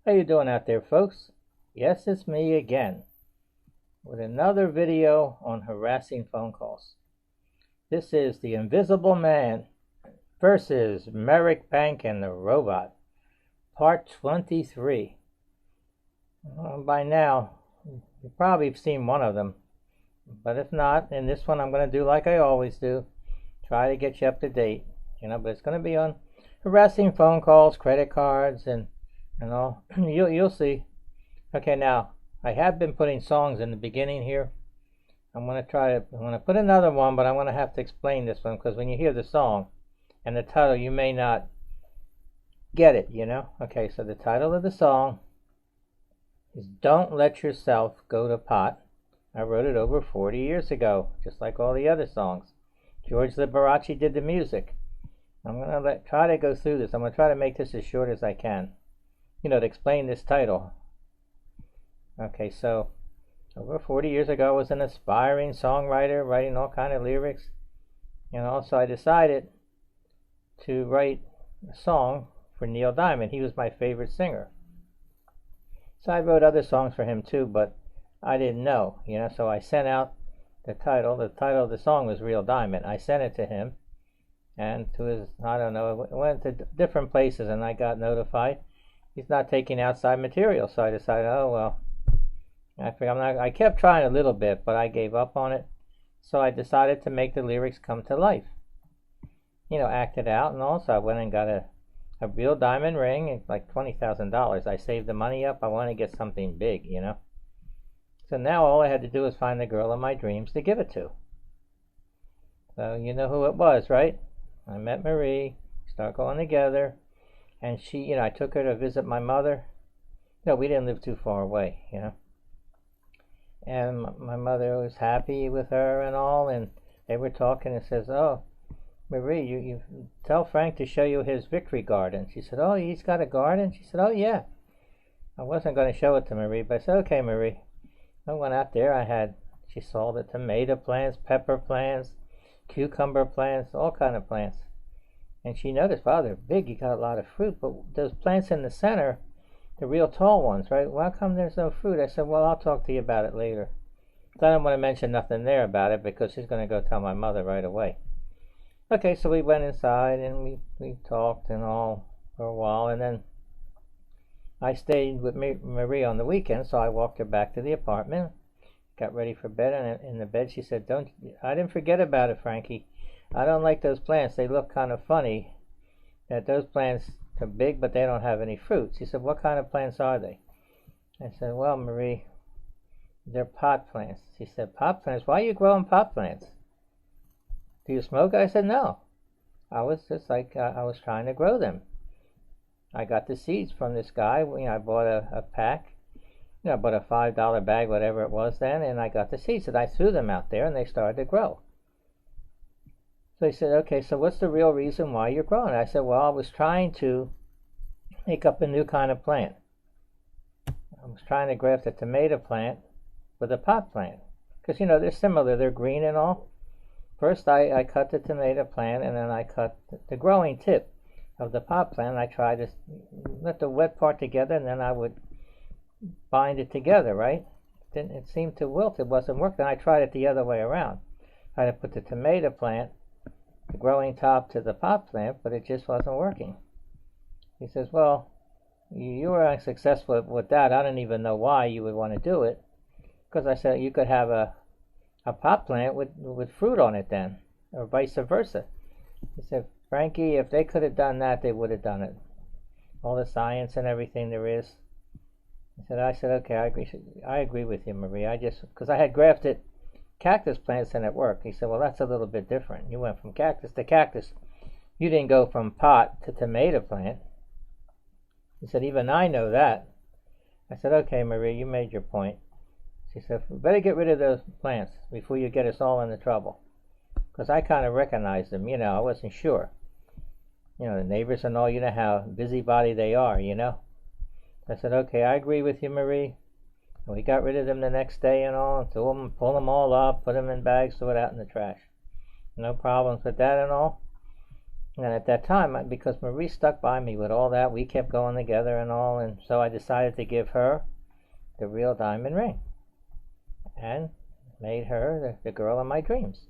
How you doing out there, folks? Yes, it's me again with another video on harassing phone calls. This is The Invisible Man versus Merrick MANKIN, the robot, part 23. By now, you've probably seen one of them, but if not, in this one I'm going to do like I always do, try to get you up to date, but it's going to be on harassing phone calls, credit cards, and all. You'll see. Okay, now I have been putting songs in the beginning here. I'm going to put another one, but I'm going to have to explain this one because when you hear the song and the title, you may not get it, Okay, so the title of the song is Don't Let Yourself Go to Pot. I wrote it over 40 years ago, just like all the other songs. George Liberace did the music. I'm going to try to go through this. I'm going to try to make this as short as I can, to explain this title. Okay, so over 40 years ago, I was an aspiring songwriter, writing all kind of lyrics. So I decided to write a song for Neil Diamond. He was my favorite singer. So I wrote other songs for him too, but I didn't know, so I sent out the title. The title of the song was Real Diamond. I sent it to him, and to his, I don't know, it went to different places, and I got notified he's not taking outside material. So I decided, oh well, I kept trying a little bit, but I gave up on it. So I decided to make the lyrics come to life, act it out. And also I went and got a real diamond ring. It's like $20,000. I saved the money up. I want to get something big, So now all I had to do was find the girl of my dreams to give it to. So you know who it was, right? I met Marie, started going together, and she, I took her to visit my mother. No, we didn't live too far away, And my mother was happy with her and all, and they were talking and says, oh, Marie, you tell Frank to show you his victory garden. She said, oh, he's got a garden? She said, oh, yeah. I wasn't going to show it to Marie, but I said, okay, Marie. I went out there. She saw the tomato plants, pepper plants, cucumber plants, all kind of plants. And she noticed, wow, they're big. You got a lot of fruit. But those plants in the center, the real tall ones, right? Well, how come there's no fruit? I said, well, I'll talk to you about it later. I don't want to mention nothing there about it because she's going to go tell my mother right away. Okay, so we went inside and we talked and all for a while. And then I stayed with Marie on the weekend, so I walked her back to the apartment, got ready for bed, and in the bed she said, I didn't forget about it, Frankie. I don't like those plants. They look kind of funny, that those plants are big, but they don't have any fruit. She said, what kind of plants are they? I said, well, Marie, they're pot plants. She said, pot plants? Why are you growing pot plants? Do you smoke? I said, no. I was just like, I was trying to grow them. I got the seeds from this guy. I bought a pack. I bought a $5 bag, whatever it was then, and I got the seeds. And I threw them out there, and they started to grow. So he said, okay, so what's the real reason why you're growing? I said, well, I was trying to make up a new kind of plant. I was trying to graft a tomato plant with a pot plant. Because, they're similar. They're green and all. First, I cut the tomato plant, and then I cut the growing tip of the pot plant. I tried to let the wet part together, and then I would bind it together, right? Then it seemed to wilt. It wasn't working. I tried it the other way around. I had to put the tomato plant, the growing top, to the pot plant, but it just wasn't working. He says, well, you were unsuccessful with that. I don't even know why you would want to do it. Because I said you could have a pot plant with fruit on it then, or vice versa. He said, Frankie, if they could have done that, they would have done it. All the science and everything there is. I said, okay, I agree with you, Marie. Because I had grafted cactus plants and it worked. He said, well, that's a little bit different. You went from cactus to cactus. You didn't go from pot to tomato plant. He said, even I know that. I said, okay, Marie, you made your point. She said, we better get rid of those plants before you get us all into trouble. Because I kind of recognized them, I wasn't sure. The neighbors and all, how busybody they are, I said, okay, I agree with you, Marie. And we got rid of them the next day and all, pull them all up, put them in bags, throw it out in the trash. No problems with that and all. And at that time, because Marie stuck by me with all that, we kept going together and all, and so I decided to give her the real diamond ring and made her the girl of my dreams.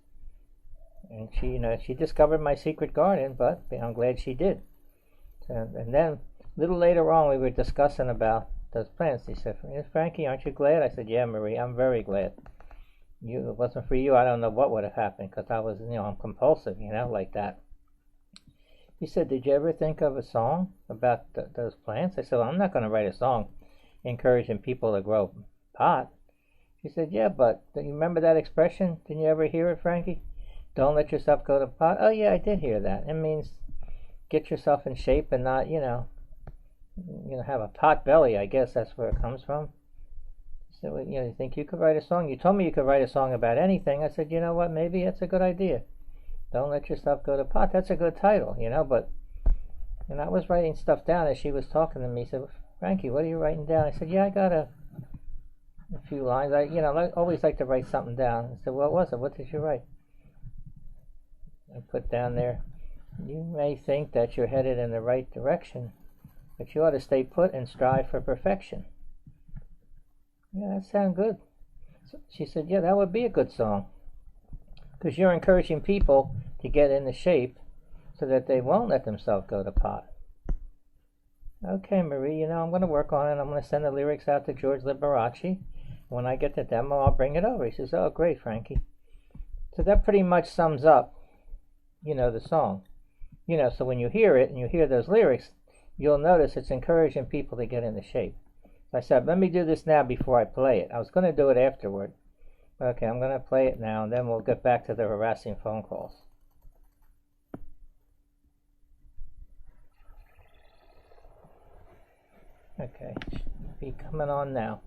And she, she discovered my secret garden, but I'm glad she did. And then a little later on, we were discussing about those plants. He said, "Frankie, aren't you glad?" I said, "Yeah, Marie, I'm very glad. If it wasn't for you, I don't know what would have happened, because I was, I'm compulsive, like that." He said, "Did you ever think of a song about those plants?" I said, "Well, I'm not going to write a song encouraging people to grow pot." She said, "Yeah, but do you remember that expression? Didn't you ever hear it, Frankie? Don't let yourself go to pot." "Oh, yeah, I did hear that. It means get yourself in shape and not, have a pot belly. I guess that's where it comes from." He said, "Well, you think you could write a song? You told me you could write a song about anything." I said, "You know what? Maybe that's a good idea. Don't let yourself go to pot. That's a good title, but." And I was writing stuff down as she was talking to me. She said, "Frankie, what are you writing down?" I said, "Yeah, I got a few lines. I always like to write something down." I said, "What was it? What did you write?" I put down there, "You may think that you're headed in the right direction, but you ought to stay put and strive for perfection." "Yeah, that sounds good." So she said, "Yeah, that would be a good song, because you're encouraging people to get into shape so that they won't let themselves go to pot." "Okay, Marie, I'm going to work on it. I'm going to send the lyrics out to George Liberace. When I get the demo, I'll bring it over." He says, "Oh, great, Frankie." So that pretty much sums up, the song. So when you hear it and you hear those lyrics, you'll notice it's encouraging people to get into shape. So I said, let me do this now before I play it. I was going to do it afterward. Okay, I'm going to play it now, and then we'll get back to the harassing phone calls. Okay, should be coming on now.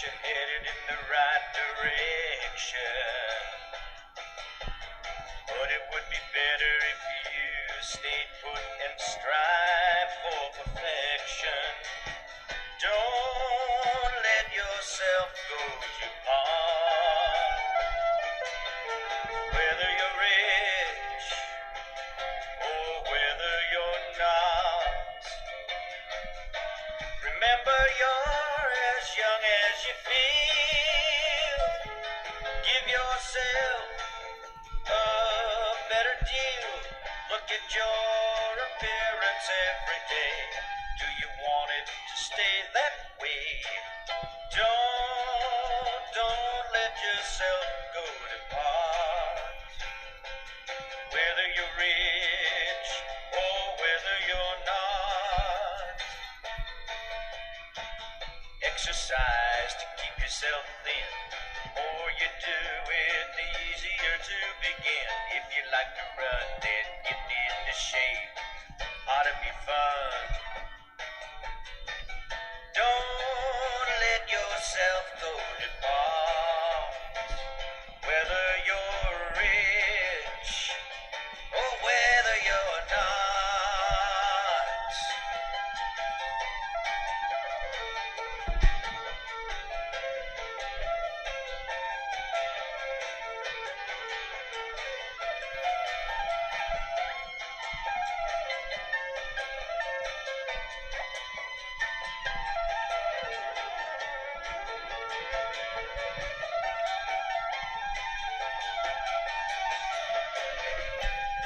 You're headed in the right direction, but it would be better if you stayed put and strive for perfection. Don't let yourself go to pot, whether you're rich or whether you're not. Remember, you're as young as you feel. Give yourself a better deal. Look at your appearance every day. Do you want it to stay that way? Don't let yourself go to pot, whether you're rich or whether you're not. Exercise to keep yourself thin. The more you do it, the easier to begin. If you like to run, then get into shape. Ought to be fun. Don't let yourself go to pot, whether you're rich or whether you're not.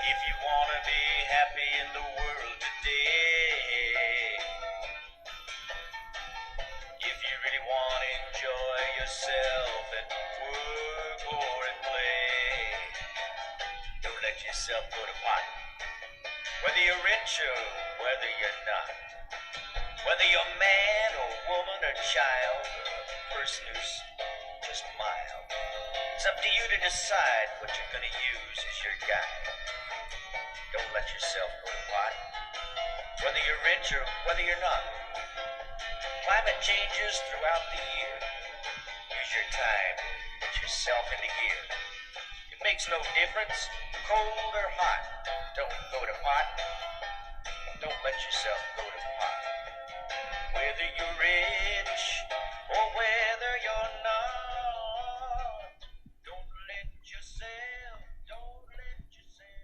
If you want to be happy in the world today, if you really want to enjoy yourself at work or at play, don't let yourself go to pot, whether you're rich or whether you're not, whether you're man or woman or child, or a person who's just mild. It's up to you to decide what you're going to use as your guide. Don't let yourself go to pot, whether you're rich or whether you're not. Climate changes throughout the year. Use your time to put yourself into gear. You Makes no difference, cold or hot. Don't go to pot. Don't let yourself go to pot. Whether you're rich or whether you're not, don't let yourself go to pot.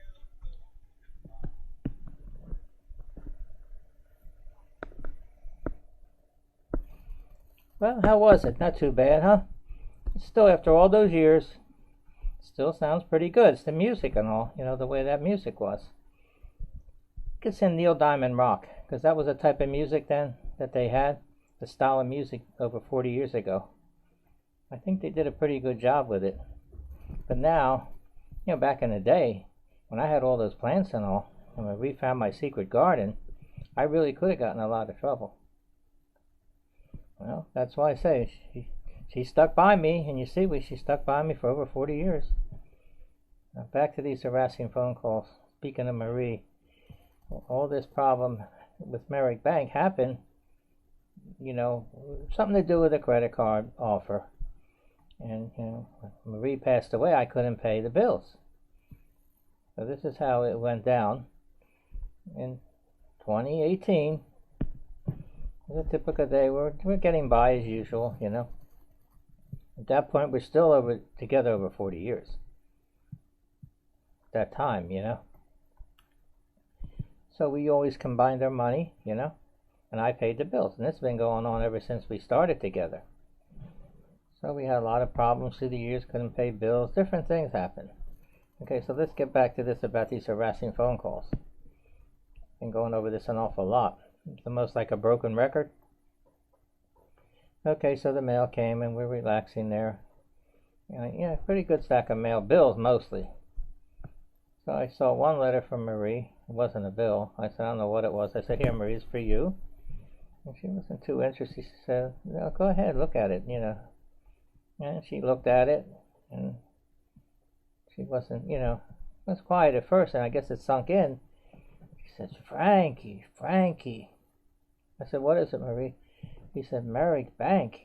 Well, how was it? Not too bad, huh? Still, after all those years, still sounds pretty good. It's the music and all, you know, the way that music was. Gets in Neil Diamond rock, because that was a type of music then that they had, the style of music over 40 years ago. I think they did a pretty good job with it. But now, you know, back in the day, when I had all those plants and all, and when we found my secret garden, I really could have gotten in a lot of trouble. Well, that's why I say she stuck by me, and you see, she stuck by me for over 40 years. Now back to these harassing phone calls. Speaking of Marie, all this problem with Merrick Bank happened, you know, something to do with a credit card offer. And, you know, when Marie passed away, I couldn't pay the bills. So this is how it went down. In 2018, it was a typical day. We're getting by as usual, you know. At that point, we're still together over 40 years. At that time, you know. So we always combined our money, you know, and I paid the bills. And this has been going on ever since we started together. So we had a lot of problems through the years, couldn't pay bills, different things happened. Okay, so let's get back to this about these harassing phone calls. Been going over this an awful lot. It's almost like a broken record. Okay, so the mail came and we're relaxing there. Yeah, pretty good stack of mail, bills mostly. So I saw one letter from Marie. It wasn't a bill. I said, I don't know what it was. I said, here, Marie, it's for you. And she wasn't too interested. She said, no, go ahead, look at it, you know. And she looked at it, and she wasn't, you know, it was quiet at first, and I guess it sunk in. She said, Frankie. I said, what is it, Marie? He said, Merrick Bank.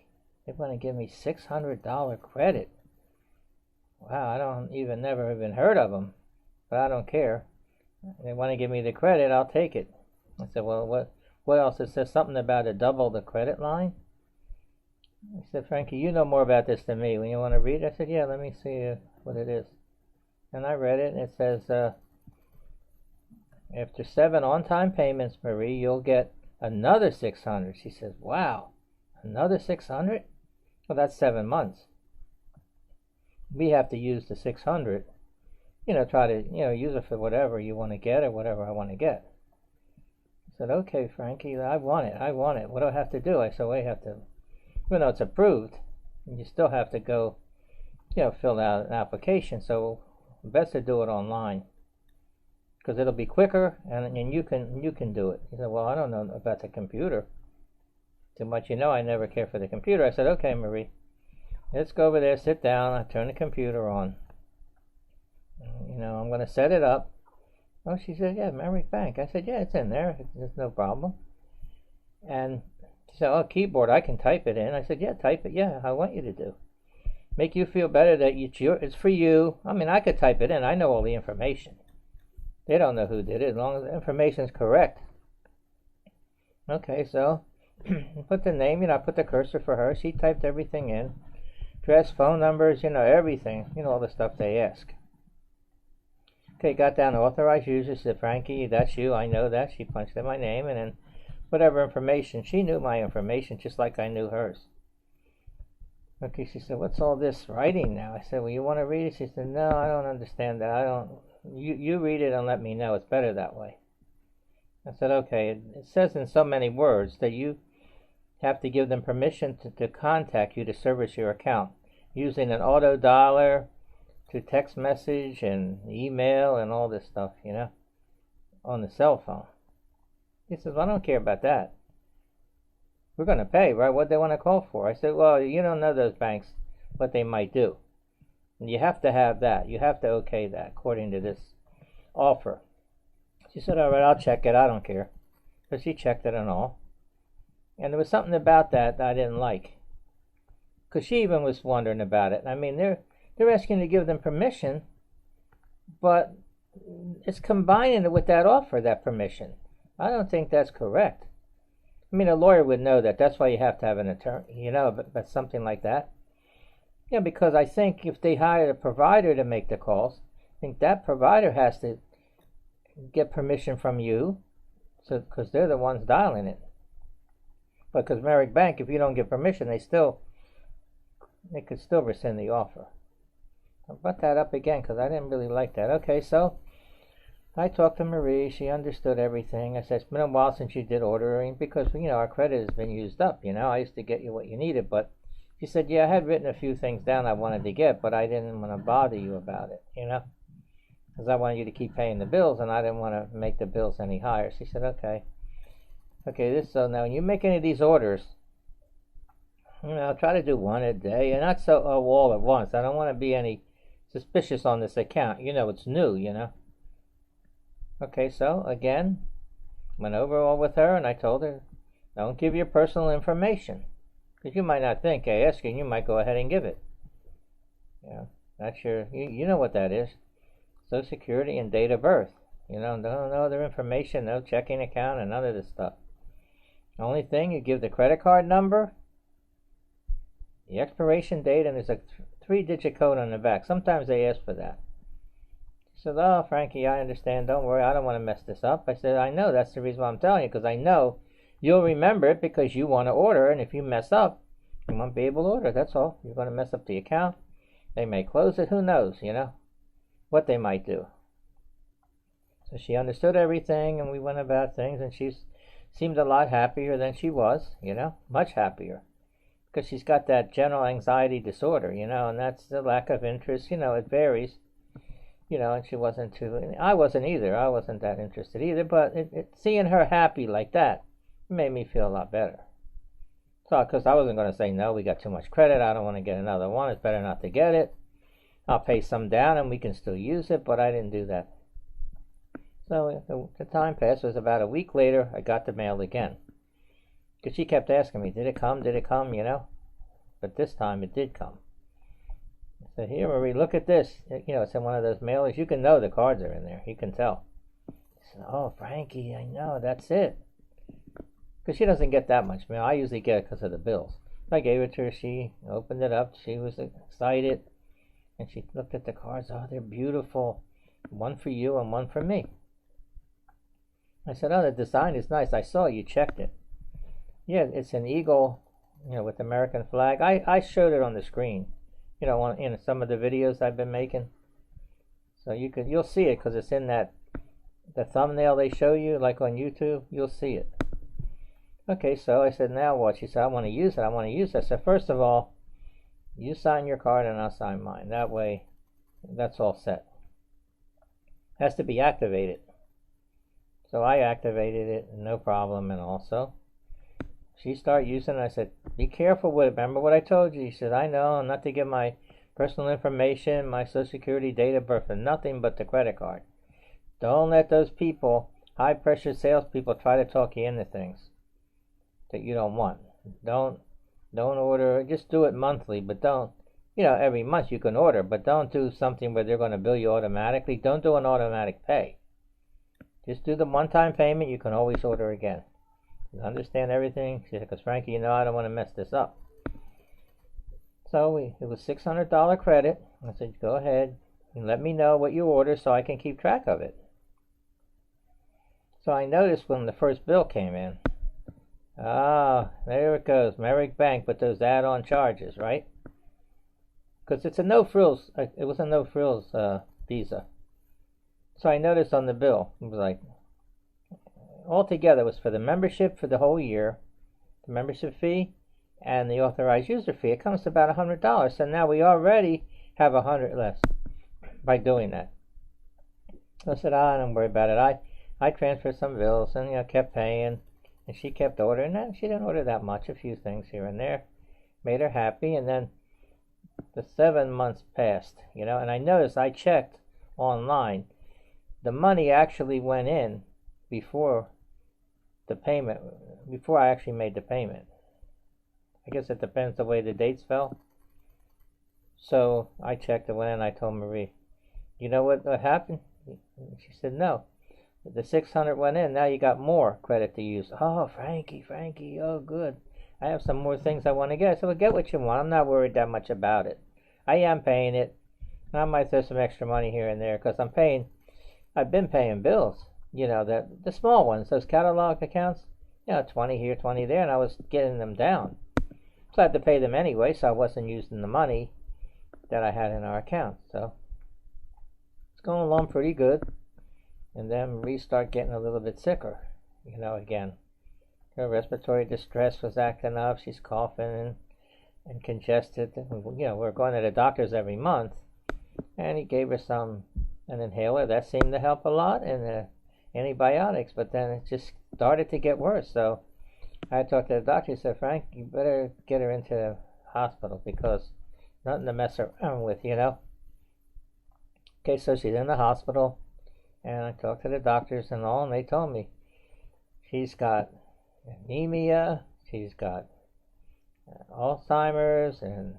They want to give me $600 credit. Wow, never even heard of them, but I don't care. They want to give me the credit, I'll take it. I said, well, what else? It says something about a double the credit line. I said, Frankie, you know more about this than me. When you want to read it? I said, yeah, let me see what it is. And I read it, and it says, after 7 on-time payments, Marie, you'll get another $600. She says, wow, another $600? Well, that's 7 months. We have to use the $600, you know, try to, you know, use it for whatever you want to get or whatever I want to get. I said, okay, Frankie, I want it. What do I have to do? I said, well, you have to, even though it's approved, you still have to go, you know, fill out an application. So best to do it online, because it'll be quicker, and you can do it. He said, well, I don't know about the computer too much. You know, I never care for the computer. I said, okay, Marie, let's go over there, sit down, I turn the computer on. You know, I'm going to set it up. Oh, she said, yeah, Merrick Bank. I said, yeah, it's in there. There's no problem. And she said, oh, keyboard, I can type it in. I said, yeah, type it. Yeah, I want you to do. Make you feel better that it's for you. I mean, I could type it in. I know all the information. They don't know who did it, as long as the information is correct. Okay, so put the name, you know, I put the cursor for her. She typed everything in. Address, phone numbers, you know, everything. You know, all the stuff they ask. Okay, got down to authorized users. Said, Frankie, that's you. I know that. She punched in my name, and then whatever information. She knew my information just like I knew hers. Okay, she said, what's all this writing now? I said, well, you want to read it? She said, no, I don't understand that. You read it and let me know. It's better that way. I said, okay. It says in so many words that you have to give them permission to contact you to service your account using an auto dialer, to text message and email and all this stuff, you know, on the cell phone. He says, well, I don't care about that. We're going to pay, right? What they want to call for. I said, well, you don't know those banks, what they might do. And you have to have that. You have to okay that according to this offer. She said, all right, I'll check it. I don't care. So she checked it and all. And there was something about that I didn't like. Because she even was wondering about it. I mean, they're asking to give them permission but it's combining it with that offer, that permission. I don't think that's correct. I mean, a lawyer would know that. That's why you have to have an attorney, you know, but something like that. Yeah, because I think if they hire a provider to make the calls, I think that provider has to get permission from you, so because they're the ones dialing it. But because Merrick Bank, if you don't get permission, they could still rescind the offer. I brought that up again because I didn't really like that. Okay, so I talked to Marie. She understood everything. I said, it's been a while since you did ordering because, you know, our credit has been used up. You know, I used to get you what you needed. But she said, yeah, I had written a few things down I wanted to get, but I didn't want to bother you about it, you know, because I wanted you to keep paying the bills and I didn't want to make the bills any higher. She said, okay. Okay, so now when you make any of these orders, you know, try to do one a day and not so all at once. I don't want to be any suspicious on this account. You know, it's new, you know. Okay, so again, went over all with her and I told her, don't give your personal information. Because you might not think I ask you and you might go ahead and give it. Yeah, that's you know what that is. Social Security and date of birth. You know, no other information, no checking account and none of this stuff. The only thing, you give the credit card number, the expiration date, and there's a 3-digit code on the back. Sometimes they ask for that. She said, oh, Frankie, I understand. Don't worry. I don't want to mess this up. I said, I know. That's the reason why I'm telling you, because I know you'll remember it because you want to order, and if you mess up, you won't be able to order. That's all. You're going to mess up the account. They may close it. Who knows, you know, what they might do. So she understood everything, and we went about things, and she seemed a lot happier than she was, you know, much happier. Because she's got that general anxiety disorder, you know, and that's the lack of interest. You know, it varies, you know, and she wasn't too, I wasn't either. I wasn't that interested either, but seeing her happy like that made me feel a lot better. So, because I wasn't going to say, no, we got too much credit, I don't want to get another one, it's better not to get it. I'll pay some down and we can still use it, but I didn't do that. So the time passed. It was about a week later, I got the mail again. Because she kept asking me, did it come, you know? But this time it did come. I said, here, Marie, look at this. You know, it's in one of those mailers. You can know the cards are in there. You can tell. I said, oh, Frankie, I know, that's it. Because she doesn't get that much mail. I usually get it because of the bills. I gave it to her. She opened it up. She was excited. And she looked at the cards. Oh, they're beautiful. One for you and one for me. I said, oh, the design is nice. I saw you checked it. Yeah, it's an eagle, you know, with the American flag. I showed it on the screen, you know, in some of the videos I've been making. So you'll see it because it's in the thumbnail they show you, like on YouTube. You'll see it. Okay, so I said, now what? She said, I want to use it. I said, first of all, you sign your card and I'll sign mine. That way, that's all set. It has to be activated. So I activated it, no problem. And also, she started using it. I said, be careful with it. Remember what I told you? She said, I know, not to give my personal information, my Social Security, date of birth, and nothing but the credit card. Don't let those people, high-pressure salespeople, try to talk you into things that you don't want. Don't order. Just do it monthly, but don't, you know, every month you can order, but don't do something where they're going to bill you automatically. Don't do an automatic pay. Just do the one-time payment. You can always order again. You understand everything? She said, because Frankie, you know, I don't want to mess this up. So it was $600 credit. I said, go ahead and let me know what you order so I can keep track of it. So I noticed when the first bill came in, there it goes, Merrick Bank with those add-on charges, right? Because it's a no-frills, it was a no-frills Visa. So I noticed on the bill, it was like, altogether it was for the membership for the whole year, the membership fee, and the authorized user fee. It comes to about $100. So now we already have $100 less by doing that. So I said, don't worry about it. I transferred some bills and, you know, kept paying, and she kept ordering that. She didn't order that much, a few things here and there. Made her happy, and then the 7 months passed, you know, and I noticed I checked online. The money actually went in before the payment, before I actually made the payment. I guess it depends the way the dates fell. So I checked it, went in, I told Marie, You know what happened? She said, no. The 600 went in. Now you got more credit to use. Oh, Frankie, oh, good. I have some more things I want to get. I said, well, get what you want. I'm not worried that much about it. I am paying it. I might throw some extra money here and there because I've been paying bills. You know, the small ones, those catalog accounts. You know, 20 here, 20 there, and I was getting them down. So I had to pay them anyway, so I wasn't using the money that I had in our account. So it's going along pretty good. And then we start getting a little bit sicker, you know, again. Her respiratory distress was acting up. She's coughing and congested. You know, we're going to the doctors every month. And he gave her an inhaler. That seemed to help a lot, and antibiotics. But then it just started to get worse. So I talked to the doctor. He said, Frank, you better get her into the hospital because nothing to mess around with, you know. Okay, so she's in the hospital. And I talked to the doctors and all, and they told me she's got anemia, she's got Alzheimer's and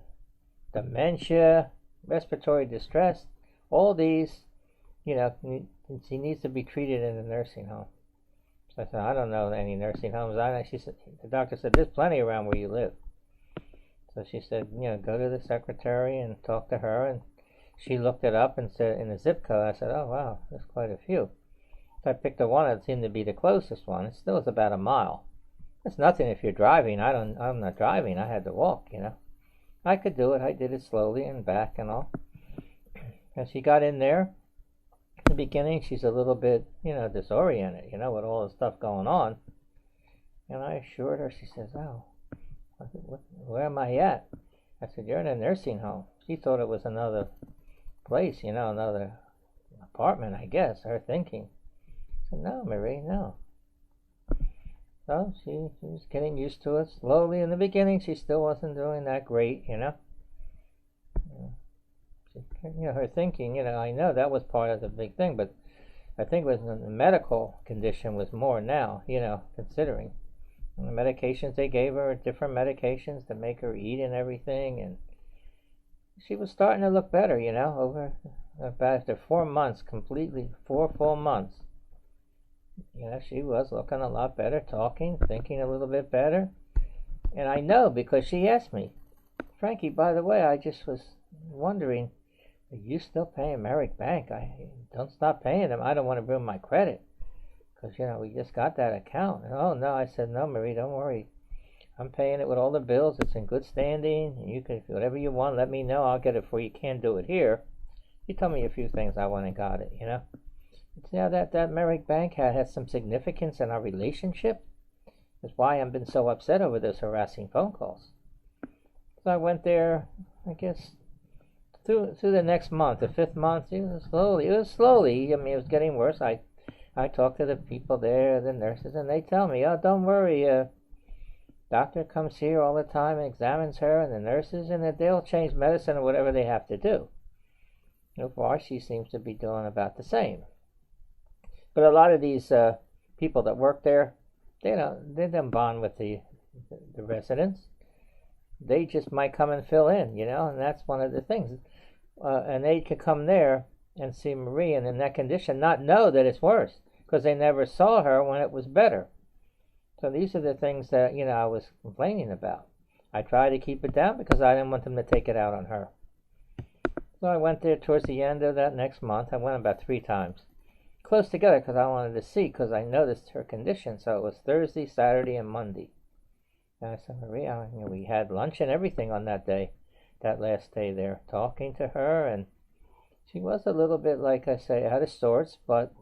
dementia, respiratory distress. All these, you know, she needs to be treated in a nursing home. So I said, I don't know any nursing homes. The doctor said, there's plenty around where you live. So she said, you know, go to the secretary and talk to her, and she looked it up and said, in the zip code, I said, oh, wow, there's quite a few. So I picked the one that seemed to be the closest one. It still was about a mile. It's nothing if you're driving. I'm not driving. I had to walk, you know. I could do it. I did it slowly and back and all. And she got in there. In the beginning, she's a little bit, you know, disoriented, you know, with all the stuff going on. And I assured her, she says, oh, where am I at? I said, you're in a nursing home. She thought it was another place, you know, another apartment, I guess, her thinking. I said, no, Marie, no. So she was getting used to it slowly. In the beginning, she still wasn't doing that great, you know. You know, her thinking, you know, I know that was part of the big thing, but I think it was the medical condition was more now, you know, considering. And the medications they gave her, different medications to make her eat and everything, and she was starting to look better, you know, over about after 4 months, completely 4 full months. You know, she was looking a lot better, talking, thinking a little bit better. And I know because she asked me, Frankie, by the way, I just was wondering, are you still paying Merrick Bank? Don't stop paying them. I don't want to ruin my credit. Because, you know, we just got that account. And, oh, no, I said, no, Marie, don't worry. I'm paying it with all the bills. It's in good standing. And you can, whatever you want, let me know. I'll get it for you. Can't do it here. She told me a few things. I went and got it, you know. But see how that Merrick Bank had some significance in our relationship? That's why I've been so upset over those harassing phone calls. So I went there, I guess, through the next month, the 5th month. It was slowly. I mean, it was getting worse. I talked to the people there, the nurses, and they tell me, oh, don't worry, doctor comes here all the time and examines her, and the nurses, and they'll change medicine or whatever they have to do. So far, she seems to be doing about the same. But a lot of these people that work there, they don't bond with the residents. They just might come and fill in, you know, and that's one of the things. And they could come there and see Marie, and in that condition, not know that it's worse, because they never saw her when it was better. So these are the things that, you know, I was complaining about. I tried to keep it down because I didn't want them to take it out on her. So I went there towards the end of that next month. I went about 3 times. Close together because I wanted to see, because I noticed her condition. So it was Thursday, Saturday, and Monday. And I said, Marie, you know, we had lunch and everything on that day, that last day there, talking to her. And she was a little bit, like I say, out of sorts, but,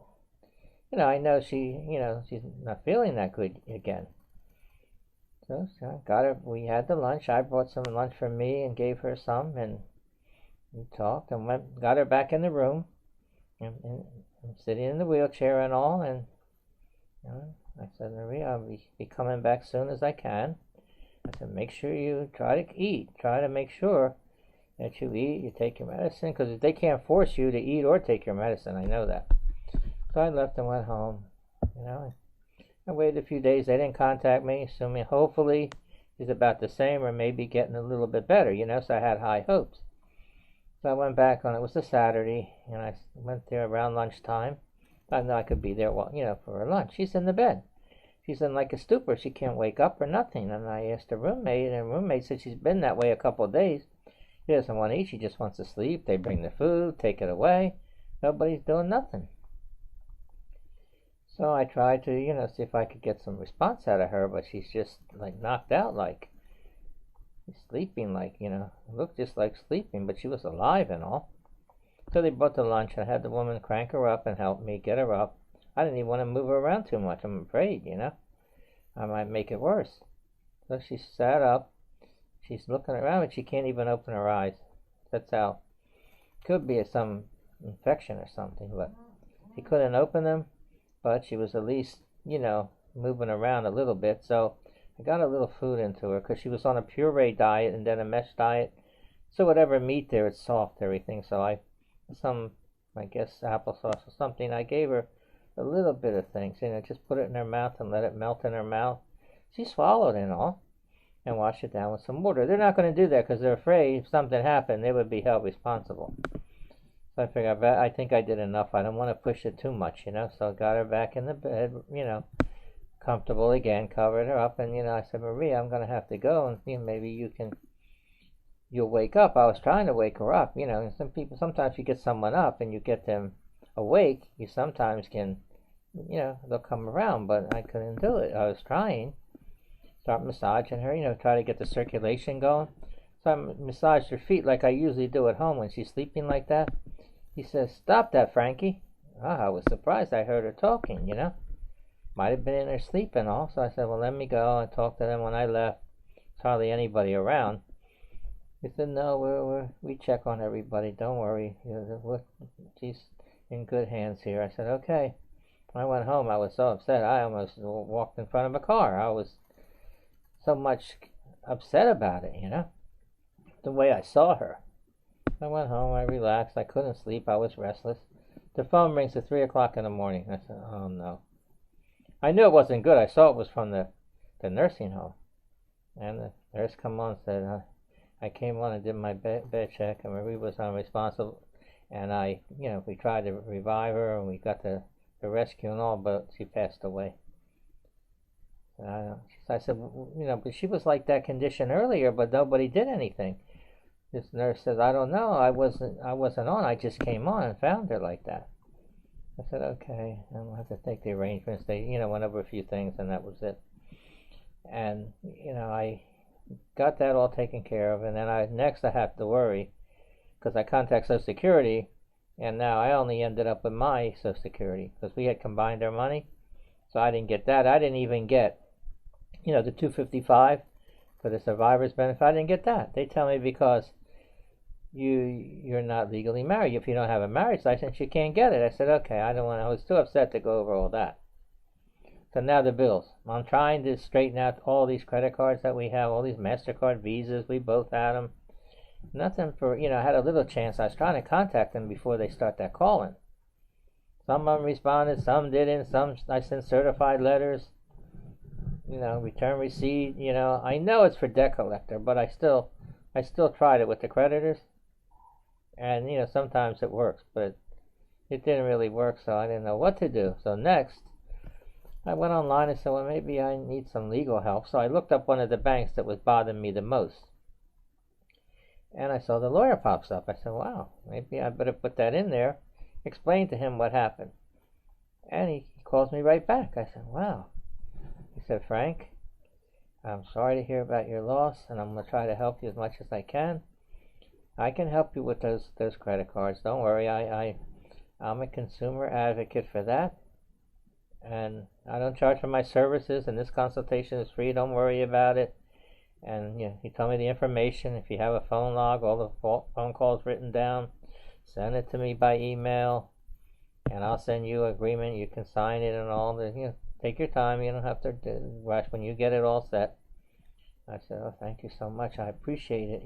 you know, I know she's not feeling that good again. So I got her, we had the lunch. I brought some lunch for me and gave her some, and we talked and got her back in the room, and sitting in the wheelchair and all, and you know, I said, Marie, I'll be coming back soon as I can. I said, make sure you try to eat. Try to make sure that you eat, you take your medicine, because they can't force you to eat or take your medicine. I know that. So I left and went home. You know, I waited a few days. They didn't contact me. So hopefully she's about the same or maybe getting a little bit better, you know, so I had high hopes. So I went back on, it was a Saturday, and I went there around lunchtime. I know I could be there, well, for her lunch. She's in the bed. She's in like a stupor. She can't wake up or nothing. And I asked her roommate, and her roommate said she's been that way a couple of days. She doesn't want to eat. She just wants to sleep. They bring the food, take it away. Nobody's doing nothing. So I tried to, see if I could get some response out of her, but she's just like knocked out, like sleeping, like, looked just like sleeping, but she was alive and all. So they brought the lunch. I had the woman crank her up and help me get her up. I didn't even want to move her around too much. I'm afraid, I might make it worse. So she sat up. She's looking around, but she can't even open her eyes. That's how. Could be some infection or something, but she couldn't open them. But she was at least, moving around a little bit. So I got a little food into her because she was on a puree diet and then a mesh diet. So whatever meat there, it's soft, everything. So I guess applesauce or something. I gave her a little bit of things, just put it in her mouth and let it melt in her mouth. She swallowed it all and washed it down with some water. They're not going to do that because they're afraid if something happened, they would be held responsible. So I figured, I think I did enough. I don't want to push it too much, So I got her back in the bed, comfortable again, covered her up, and, I said, Maria, I'm going to have to go, and, maybe you'll wake up. I was trying to wake her up, sometimes you get someone up and you get them awake, you sometimes can, they'll come around, but I couldn't do it. I was trying. Start massaging her, try to get the circulation going. So I massaged her feet like I usually do at home when she's sleeping like that. He says, "Stop that, Frankie." I was surprised. I heard her talking, Might have been in her sleep and all. So I said, well, let me go and talk to them. When I left, there's hardly anybody around. He said, no, we check on everybody. Don't worry. She's in good hands here. I said, okay. When I went home, I was so upset. I almost walked in front of a car. I was so much upset about it, the way I saw her. I went home. I relaxed. I couldn't sleep. I was restless. The phone rings at 3 o'clock in the morning. I said, oh, no. I knew it wasn't good. I saw it was from the nursing home. And the nurse come on and said, I came on and did my bed check, and Marie was unresponsive. And we tried to revive her, and we got the rescue and all, but she passed away. I said, but she was like that condition earlier, but nobody did anything. This nurse says, I don't know. I wasn't on. I just came on and found her like that. I said, okay, I'll have to take the arrangements. They, went over a few things, and that was it. And, I got that all taken care of, and then next I had to worry, because I contacted Social Security, and now I only ended up with my Social Security, because we had combined our money, so I didn't get that. I didn't even get, the $255 for the survivor's benefit. I didn't get that. They tell me because you're not legally married. If you don't have a marriage license, you can't get it. I said, okay, I was too upset to go over all that. So now the bills. I'm trying to straighten out all these credit cards that we have, all these MasterCard, Visas. We both had them. Nothing for, I had a little chance. I was trying to contact them before they start that calling. Some of them responded, some didn't. Some I sent certified letters, return receipt. I know it's for debt collector, but I still tried it with the creditors. And, sometimes it works, but it didn't really work, so I didn't know what to do. So next, I went online and said, well, maybe I need some legal help. So I looked up one of the banks that was bothering me the most. And I saw the lawyer pops up. I said, wow, maybe I better put that in there. Explain to him what happened. And he calls me right back. I said, wow. He said, Frank, I'm sorry to hear about your loss, and I'm going to try to help you as much as I can. I can help you with those credit cards. Don't worry. I'm a consumer advocate for that. And I don't charge for my services, and this consultation is free. Don't worry about it. And he told me the information. If you have a phone log, all the phone calls written down, send it to me by email, and I'll send you an agreement. You can sign it and all. Take your time. You don't have to rush when you get it all set. I said, oh, thank you so much. I appreciate it,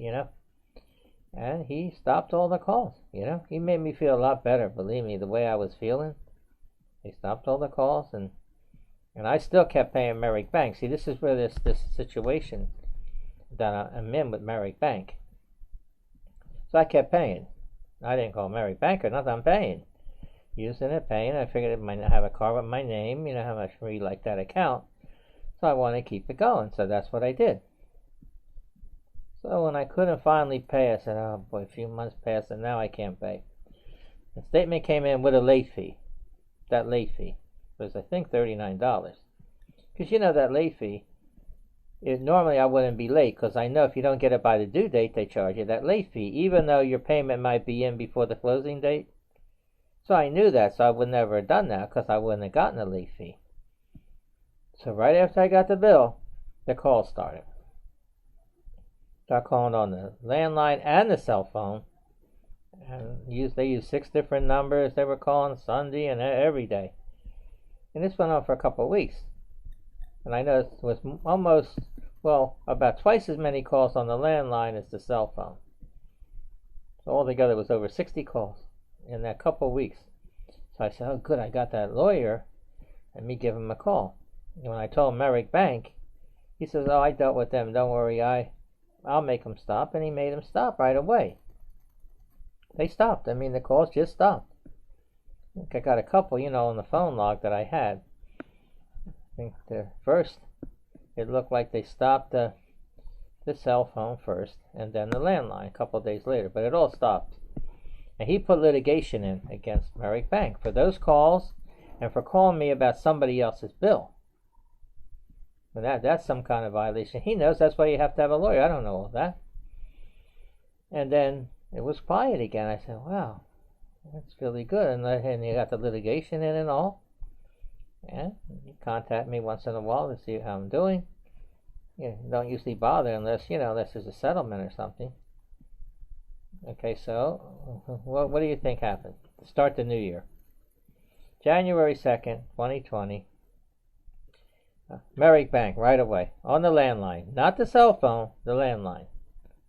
And he stopped all the calls, He made me feel a lot better, believe me, the way I was feeling. He stopped all the calls, and I still kept paying Merrick Bank. See, this is where this situation that I'm in with Merrick Bank. So I kept paying. I didn't call Merrick Bank or nothing. I'm paying. Using it, paying. I figured it might not have a card with my name. You know how much we like that account. So I want to keep it going. So that's what I did. So when I couldn't finally pay, I said, oh boy, a few months passed and now I can't pay. The statement came in with a late fee. That late fee was, I think, $39. Because you know that late fee, normally I wouldn't be late because I know if you don't get it by the due date, they charge you that late fee, even though your payment might be in before the closing date. So I knew that, so I would never have done that because I wouldn't have gotten a late fee. So right after I got the bill, the call started. Start calling on the landline and the cell phone. And they used 6 different numbers. They were calling Sunday and every day. And this went on for a couple of weeks. And I noticed it was almost, about twice as many calls on the landline as the cell phone. So altogether it was over 60 calls in that couple of weeks. So I said, oh good, I got that lawyer. Let me give him a call. And when I told Merrick Bank, he says, oh, I dealt with them. Don't worry, I'll make them stop. And he made them stop right away. They stopped. I mean, the calls just stopped. I think I got a couple, on the phone log that I had. I think the first, it looked like they stopped the cell phone first and then the landline a couple of days later. But it all stopped. And he put litigation in against Merrick Bank for those calls and for calling me about somebody else's bill. And that's some kind of violation. He knows that's why you have to have a lawyer. I don't know all that. And then it was quiet again. I said, wow, that's really good. And you got the litigation in and all. And you contact me once in a while to see how I'm doing. You don't usually bother unless there's a settlement or something. Okay, so what do you think happened? Start the new year. January 2nd, 2020. Merrick Bank, right away, on the landline. Not the cell phone, the landline.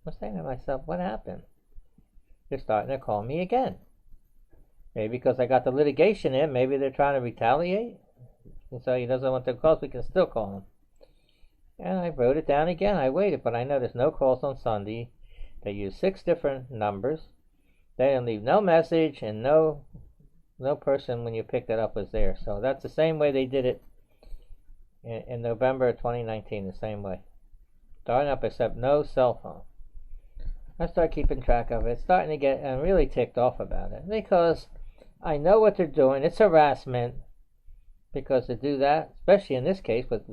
I'm saying to myself, what happened? They're starting to call me again. Maybe because I got the litigation in, maybe they're trying to retaliate. And so he doesn't want the calls, we can still call him. And I wrote it down again. I waited, but I noticed no calls on Sunday. They used 6 different numbers. They didn't leave no message, and no person when you picked it up was there. So that's the same way they did it in November of 2019, the same way. Starting up except no cell phone. I start keeping track of it. Starting to get really ticked off about it because I know what they're doing. It's harassment because to do that, especially in this case with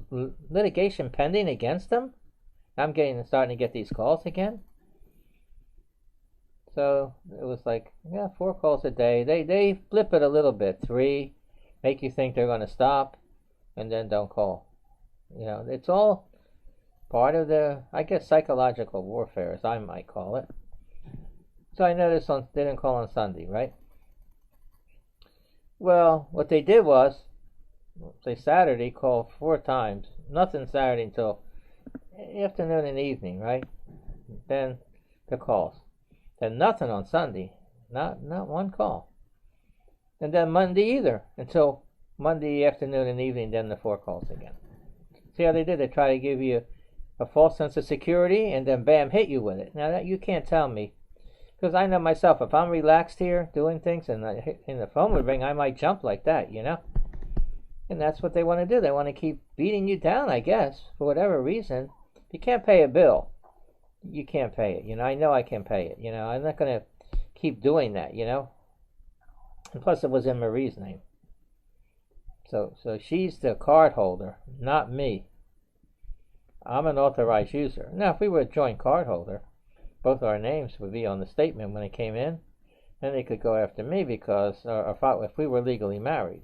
litigation pending against them, I'm starting to get these calls again. So it was like, 4 calls a day. They flip it a little bit. 3, make you think they're going to stop, and then don't call. It's all part of the, I guess, psychological warfare, as I might call it. So I noticed they didn't call on Sunday, right? Well, what they did was, say Saturday, called 4 times. Nothing Saturday until afternoon and evening, right? Then the calls. Then nothing on Sunday. Not one call. And then Monday either, until Monday afternoon and evening, then the 4 calls again. See how they did? They try to give you a false sense of security and then bam, hit you with it. Now that you can't tell me, because I know myself, if I'm relaxed here doing things and the phone would ring, I might jump like that, And that's what they want to do. They want to keep beating you down, I guess, for whatever reason. If you can't pay a bill, you can't pay it. I know I can pay it. I'm not going to keep doing that, And plus it was in Marie's name. So she's the card holder, not me. I'm an authorized user. Now, if we were a joint card holder, both our names would be on the statement when it came in, and they could go after me because, if we were legally married.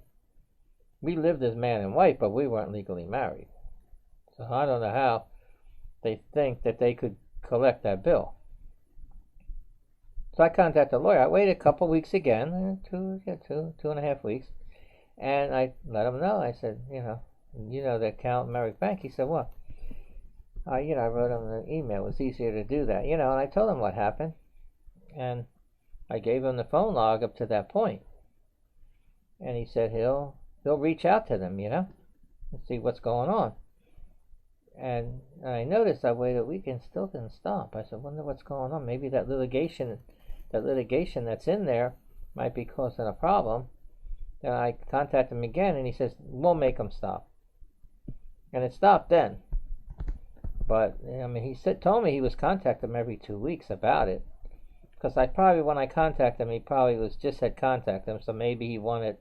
We lived as man and wife, but we weren't legally married. So I don't know how they think that they could collect that bill. So I contacted the lawyer. I waited a couple weeks again, 2.5 weeks, and I let him know. I said, the account Merrick Bank. He said, what? I wrote him an email. It was easier to do that, and I told him what happened, and I gave him the phone log up to that point, and he said he'll reach out to them, and see what's going on. And I noticed I waited a week and still didn't stop. I said, wonder what's going on. Maybe that litigation that litigation that's in there might be causing a problem. Then I contact him again, and he says, we'll make them stop. And it stopped then. But, I mean, he told me he was contacting them every 2 weeks about it. Because when I contacted him, he probably had contacted them, so maybe he wanted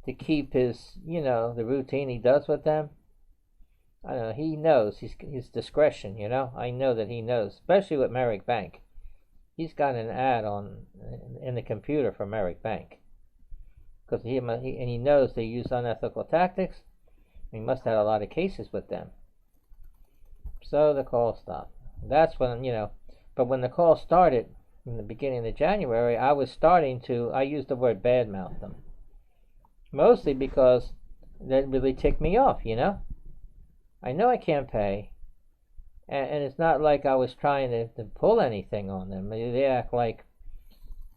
to keep his, the routine he does with them. I don't know, he knows, his discretion, I know that he knows, especially with Merrick Bank. He's got an ad in the computer for Merrick Bank. Because he knows they use unethical tactics. He must have had a lot of cases with them. So the call stopped. That's when, but when the call started in the beginning of January, I used the word badmouth them. Mostly because that really ticked me off, I know I can't pay. And it's not like I was trying to pull anything on them. They act like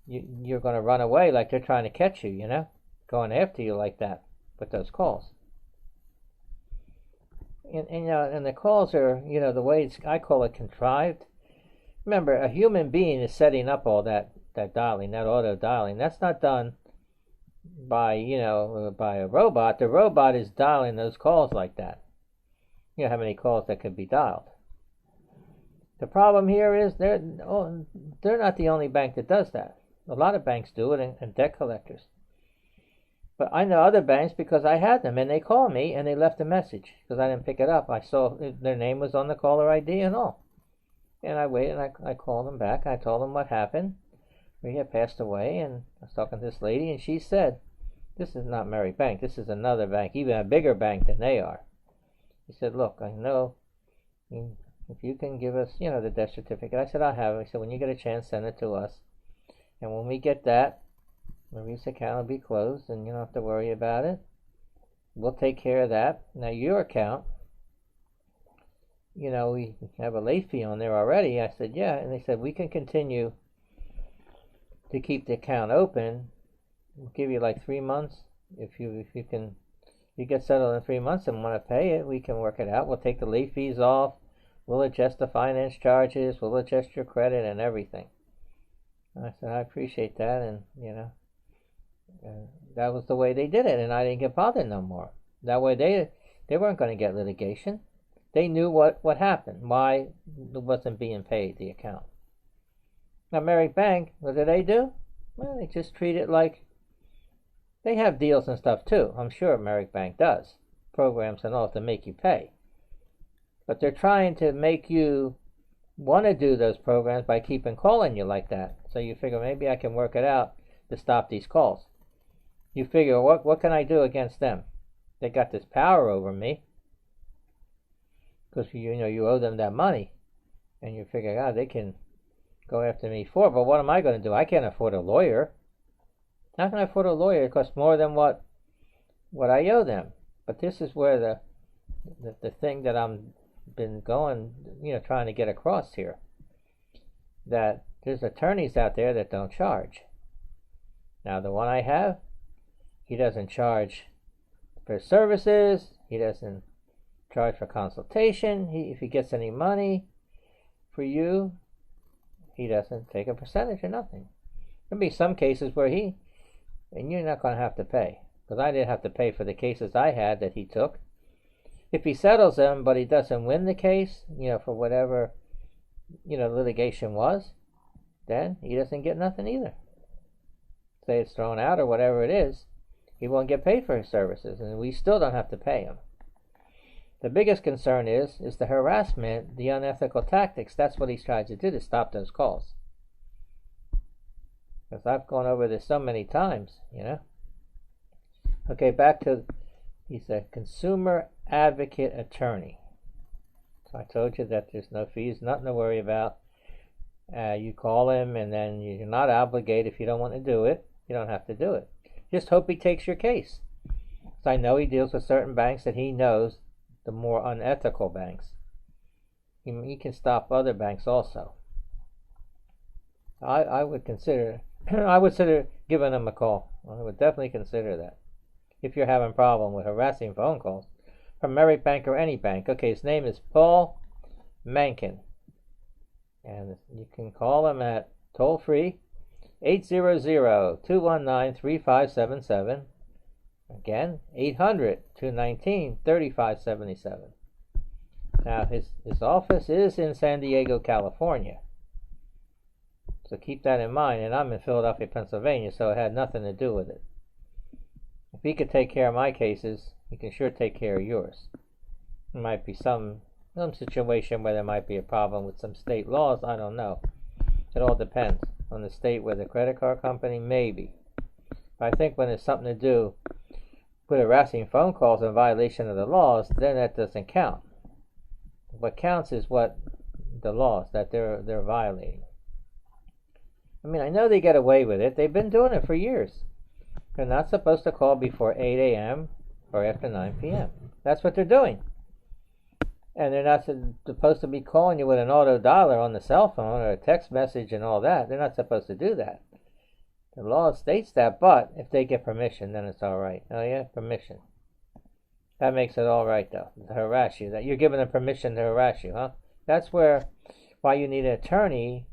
you're going to run away, like they're trying to catch you, going after you like that with those calls. And the calls are, the way I call it contrived. Remember, a human being is setting up all that dialing, that auto dialing. That's not done by a robot. The robot is dialing those calls like that. You know how many calls that could be dialed. The problem here is they're not the only bank that does that. A lot of banks do it, and debt collectors. But I know other banks because I had them, and they called me, and they left a message because I didn't pick it up. I saw their name was on the caller ID and all. And I waited, and I called them back. I told them what happened. We had passed away, and I was talking to this lady, and she said, this is not Merrick Bank. This is another bank, even a bigger bank than they are. She said, look, I know if you can give us, the death certificate. I said, I'll have it. I said, when you get a chance, send it to us. And when we get that, Marie's account will be closed, and you don't have to worry about it. We'll take care of that. Now, your account, we have a late fee on there already. I said, yeah. And they said, we can continue to keep the account open. We'll give you like 3 months. If you get settled in 3 months and want to pay it, we can work it out. We'll take the late fees off. We'll adjust the finance charges. We'll adjust your credit and everything. And I said, I appreciate that. And, that was the way they did it. And I didn't get bothered no more. That way they weren't going to get litigation. They knew what happened, why it wasn't being paid, the account. Now, Merrick Bank, what do? Well, they just treat it like they have deals and stuff too. I'm sure Merrick Bank does. Programs and all to make you pay. But they're trying to make you want to do those programs by keeping calling you like that. So you figure maybe I can work it out to stop these calls. You figure, what can I do against them? They got this power over me. Because you owe them that money. And you figure, they can go after me for it. But what am I going to do? I can't afford a lawyer. How can I afford a lawyer? It costs more than what I owe them. But this is where the thing that I'm been going, trying to get across here. That there's attorneys out there that don't charge. Now, the one I have, he doesn't charge for services. He doesn't charge for consultation. If he gets any money for you, he doesn't take a percentage or nothing. There'll be some cases where and you're not going to have to pay. Because I didn't have to pay for the cases I had that he took. If he settles them, but he doesn't win the case, for whatever, litigation was, then he doesn't get nothing either. Say it's thrown out or whatever it is, he won't get paid for his services, and we still don't have to pay him. The biggest concern is the harassment, the unethical tactics. That's what he's trying to do to stop those calls. Because I've gone over this so many times, Okay, back to, he's a consumer advocate attorney. So I told you that there's no fees, nothing to worry about. You call him, and then you're not obligated. If you don't want to do it, you don't have to do it. Just hope he takes your case. So I know he deals with certain banks that he knows, the more unethical banks. He can stop other banks also. I would consider giving him a call. I would definitely consider that. If you're having a problem with harassing phone calls from Merrick Bank or any bank. Okay, his name is Paul MANKIN. And you can call him at toll free 800-219-3577. Again, 800-219-3577. Now, his office is in San Diego, California. So keep that in mind. And I'm in Philadelphia, Pennsylvania, so it had nothing to do with it. If he could take care of my cases, he can sure take care of yours. There might be some situation where there might be a problem with some state laws. I don't know. It all depends on the state where the credit card company, maybe. But I think when there's something to do with harassing phone calls in violation of the laws, then that doesn't count. What counts is what the laws that they're violating. I mean, I know they get away with it. They've been doing it for years. They're not supposed to call before 8 a.m. or after 9 p.m. That's what they're doing. And they're not supposed to be calling you with an auto dialer on the cell phone or a text message and all that. They're not supposed to do that. The law states that, but if they get permission, then it's all right. Oh yeah, permission. That makes it all right, though, to harass you. That you're giving them permission to harass you, huh? That's why you need an attorney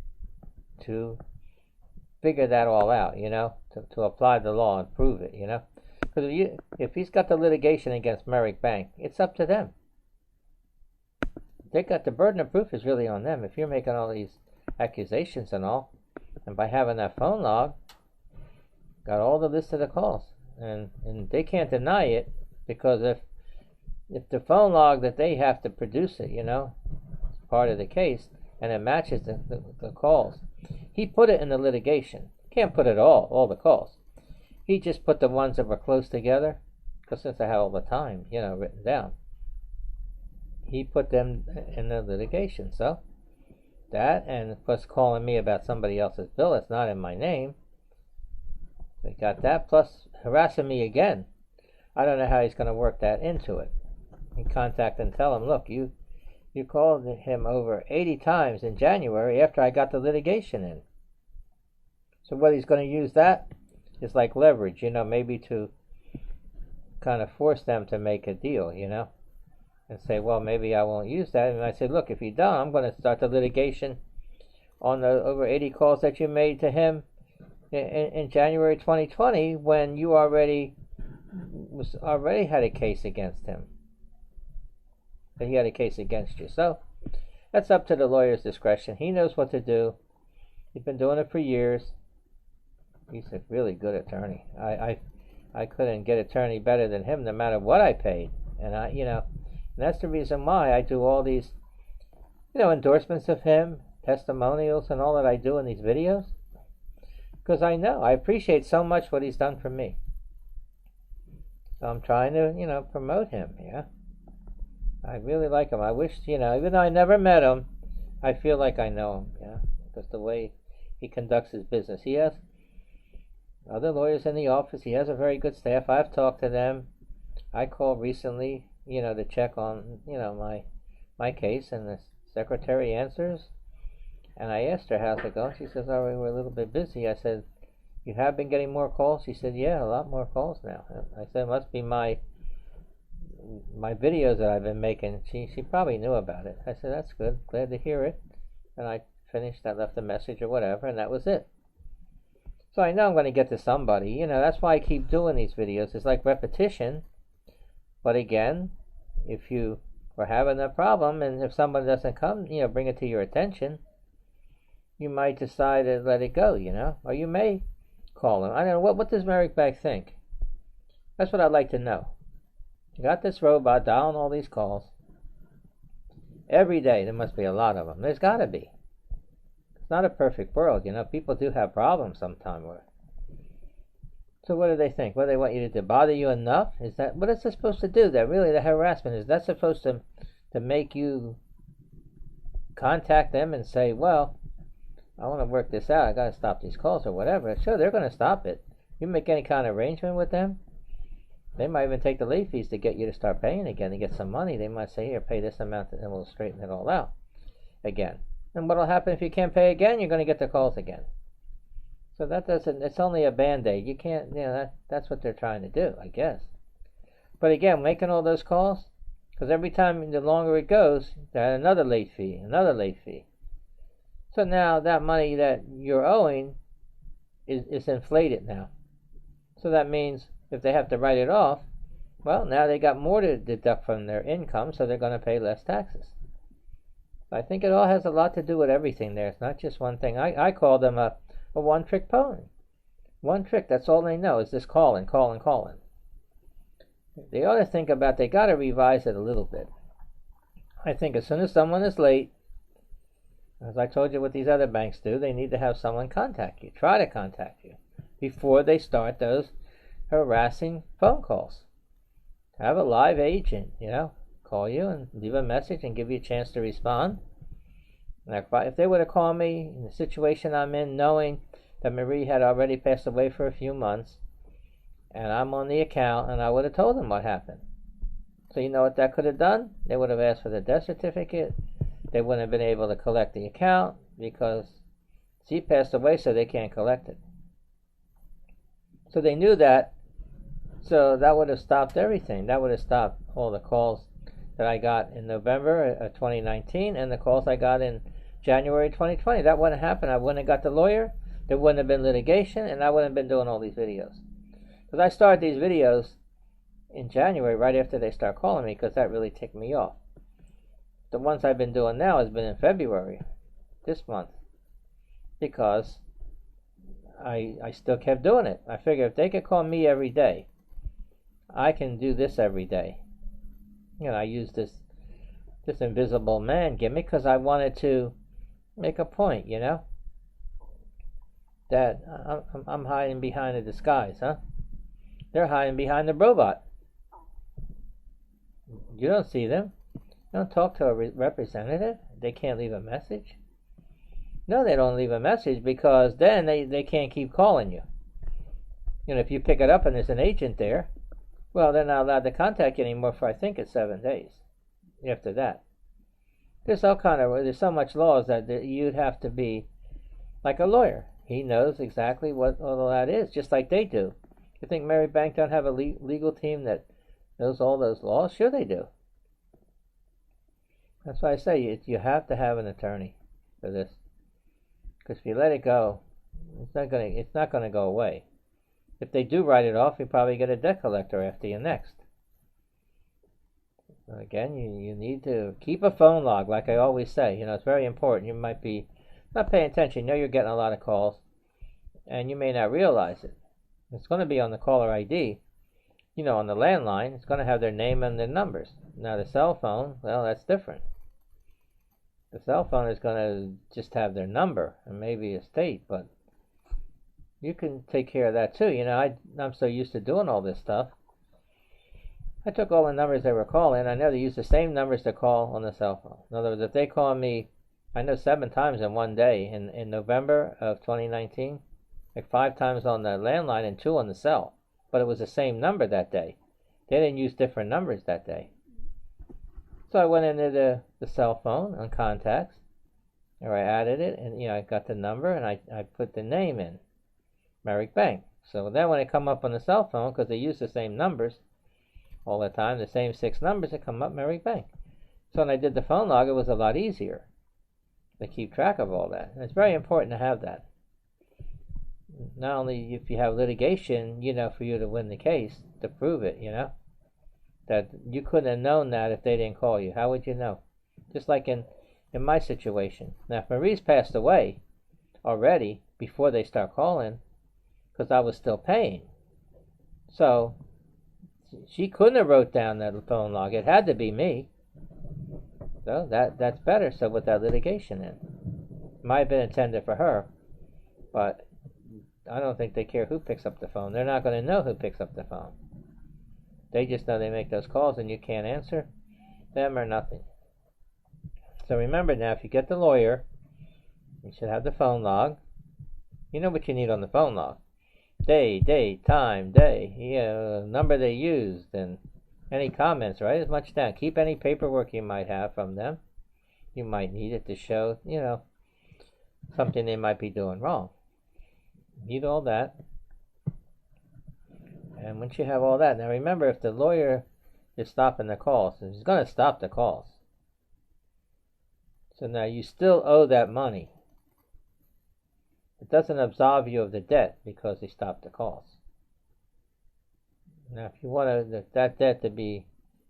to figure that all out, you know, to apply the law and prove it, you know. Because if he's got the litigation against Merrick Bank, it's up to them. They got the burden of proof is really on them. If you're making all these accusations and all, and by having that phone log, got all the list of the calls, and they can't deny it, because if the phone log that they have to produce it, you know, it's part of the case, and it matches the calls. He put it in the litigation. Can't put it all the calls. He just put the ones that were close together, because since I had all the time, you know, written down, he put them in the litigation. So that, and plus calling me about somebody else's bill that's not in my name. They got that, plus harassing me again. I don't know how he's going to work that into it. You contact and tell him, look, you called him over 80 times in January after I got the litigation in. So what he's going to use that is like leverage, you know, maybe to kind of force them to make a deal, you know, and say, well, maybe I won't use that. And I said, look, if you don't, I'm going to start the litigation on the over 80 calls that you made to him in January 2020, when you already had a case against him. That he had a case against you. So that's up to the lawyer's discretion. He knows what to do. He's been doing it for years. He's a really good attorney. I couldn't get an attorney better than him, no matter what I paid. And and that's the reason why I do all these, endorsements of him, testimonials, and all that I do in these videos. Because I appreciate so much what he's done for me. So I'm trying to, promote him, yeah. I really like him. I wish, even though I never met him, I feel like I know him, yeah. Because the way he conducts his business. He has other lawyers in the office. He has a very good staff. I've talked to them. I called recently, to check on, my case, and the secretary answers. And I asked her, how's it going? She says, oh, we were a little bit busy. I said, you have been getting more calls? She said, yeah, a lot more calls now. I said, it must be my videos that I've been making. She probably knew about it. I said, that's good. Glad to hear it. And I finished. I left a message or whatever, and that was it. So I know I'm going to get to somebody. That's why I keep doing these videos. It's like repetition. But again, if you are having a problem, and if someone doesn't come, bring it to your attention, you might decide to let it go, or you may call him. I don't know, what does Merrick Bank think? That's what I'd like to know. You got this robot dialing all these calls. Every day, there must be a lot of them. There's got to be. It's not a perfect world, People do have problems sometimes. So what do they think? What do they want you to do? Bother you enough? What is this supposed to do? That really, the harassment, is that supposed to make you contact them and say, well, I want to work this out. I got to stop these calls or whatever. Sure, they're going to stop it. You make any kind of arrangement with them, they might even take the late fees to get you to start paying again, to get some money. They might say, here, pay this amount, and we'll straighten it all out again. And what will happen if you can't pay again? You're going to get the calls again. So that doesn't, it's only a Band-Aid. You can't, that's what they're trying to do, I guess. But again, making all those calls, because every time, the longer it goes, there's another late fee, another late fee. So now that money that you're owing is inflated now. So that means if they have to write it off, well, now they got more to deduct from their income, so they're going to pay less taxes. I think it all has a lot to do with everything there. It's not just one thing. I call them a one-trick pony. One trick, that's all they know, is this calling. They ought to think about, they got to revise it a little bit. I think as soon as someone is late, as I told you what these other banks do, they need to have someone contact you, try to contact you, before they start those harassing phone calls. Have a live agent, call you and leave a message and give you a chance to respond. And if they would have called me in the situation I'm in, knowing that Marie had already passed away for a few months, and I'm on the account, and I would have told them what happened. So you know what that could have done? They would have asked for the death certificate. They wouldn't have been able to collect the account because she passed away, so they can't collect it. So they knew that, so that would have stopped everything. That would have stopped all the calls that I got in November of 2019 and the calls I got in January 2020. That wouldn't have happened. I wouldn't have got the lawyer. There wouldn't have been litigation, and I wouldn't have been doing all these videos. Because I started these videos in January, right after they start calling me, because that really ticked me off. The ones I've been doing now has been in February, this month, because I still kept doing it. I figured if they could call me every day, I can do this every day. I used this invisible man gimmick because I wanted to make a point, that I'm hiding behind a disguise, huh? They're hiding behind the robot. You don't see them. You don't talk to a representative. They can't leave a message. No, they don't leave a message because then they can't keep calling you. If you pick it up and there's an agent there, well, they're not allowed to contact you anymore for, I think, it's 7 days after that. There's so much laws that you'd have to be like a lawyer. He knows exactly what all that is, just like they do. You think Merrick Bank don't have a legal team that knows all those laws? Sure they do. That's why I say you have to have an attorney for this. Because if you let it go, it's not going to go away. If they do write it off, you probably get a debt collector after you next. Again, you need to keep a phone log, like I always say. It's very important. You might be not paying attention. You're getting a lot of calls, and you may not realize it. It's going to be on the caller ID. On the landline, it's going to have their name and their numbers. Now, the cell phone, well, that's different. The cell phone is going to just have their number and maybe a state, but you can take care of that too. I'm so used to doing all this stuff. I took all the numbers they were calling. I know they use the same numbers to call on the cell phone. In other words, if they call me, I know 7 times in one day in November of 2019, like 5 times on the landline and 2 on the cell. But it was the same number that day. They didn't use different numbers that day. So I went into the cell phone on contacts, or I added it, and I got the number, and I put the name in, Merrick Bank. So then when it come up on the cell phone, because they use the same numbers all the time, the same 6 numbers, it come up Merrick Bank. So when I did the phone log, it was a lot easier to keep track of all that. And it's very important to have that. Not only if you have litigation, for you to win the case, to prove it, that you couldn't have known that if they didn't call you. How would you know? Just like in my situation. Now, if Marie's passed away already before they start calling, because I was still paying. So, she couldn't have wrote down that phone log. It had to be me. So, that's better. So, with that litigation in. It might have been intended for her, but I don't think they care who picks up the phone. They're not going to know who picks up the phone. They just know they make those calls and you can't answer them or nothing. So remember now, if you get the lawyer, you should have the phone log. You know what you need on the phone log. Day, date, time, day, number they used, and any comments, write as much down. Keep any paperwork you might have from them. You might need it to show, something they might be doing wrong. Need all that. And once you have all that, now remember, if the lawyer is stopping the calls, he's going to stop the calls. So now you still owe that money. it doesn't absolve you of the debt because he stopped the calls. Now, if you want that debt to be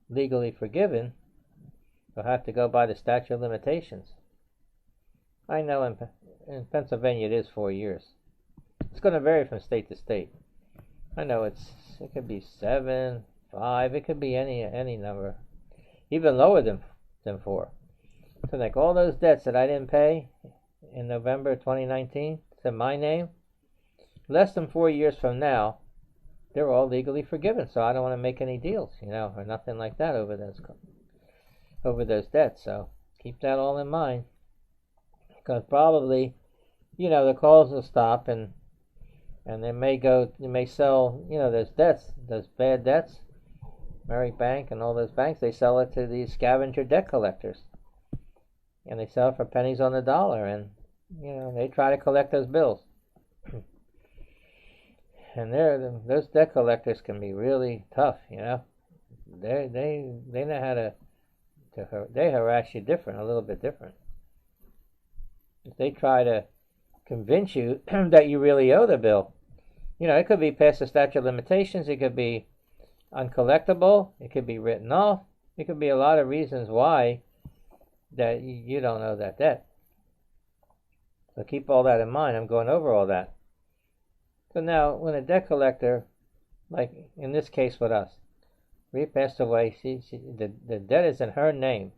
legally forgiven, you'll have to go by the statute of limitations. I know in Pennsylvania it is 4 years. It's going to vary from state to state. I know it could be 7, 5, it could be any number, even lower than 4. So like all those debts that I didn't pay in November 2019, it's in my name, less than 4 years from now, they're all legally forgiven. So I don't want to make any deals, or nothing like that over those debts. So keep that all in mind, because probably, the calls will stop and they may sell, those debts, those bad debts, Merrick Bank and all those banks, they sell it to these scavenger debt collectors. And they sell it for pennies on the dollar, and, they try to collect those bills. And those debt collectors can be really tough, They know how to they harass you a little bit different. If they try to convince you that you really owe the bill, it could be past the statute of limitations, it could be uncollectible, it could be written off, it could be a lot of reasons why that you don't owe that debt. So keep all that in mind. I'm going over all that. So now, when a debt collector, like in this case with us, we passed away, the debt is in her name.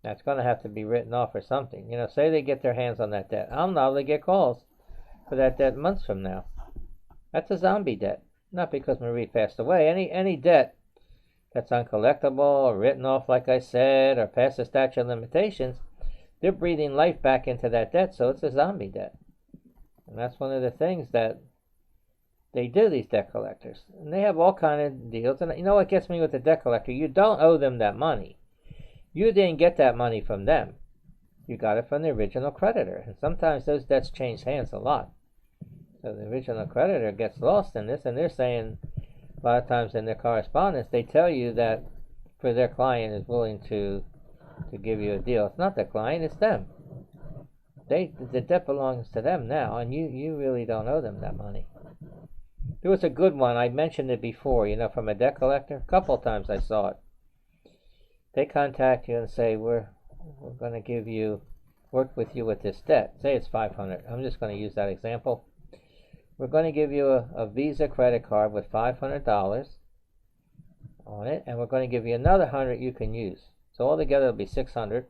That's going to have to be written off or something. Say they get their hands on that debt. I'll probably get calls for that debt months from now. That's a zombie debt. Not because Marie passed away. Any debt that's uncollectible or written off, like I said, or past the statute of limitations, they're breathing life back into that debt, so it's a zombie debt. And that's one of the things that they do, these debt collectors. And they have all kind of deals. And you know what gets me with the debt collector? You don't owe them that money. You didn't get that money from them. You got it from the original creditor. And sometimes those debts change hands a lot. So the original creditor gets lost in this, and they're saying, a lot of times in their correspondence, they tell you that for their client is willing to give you a deal. It's not the client, it's them. The debt belongs to them now, and you really don't owe them that money. There was a good one, I mentioned it before, from a debt collector. A couple of times I saw it. They contact you and say, we're going to work with you with this debt. Say it's $500. I'm just going to use that example. We're going to give you a Visa credit card with $500 on it, and we're going to give you another $100 you can use. So altogether it'll be $600,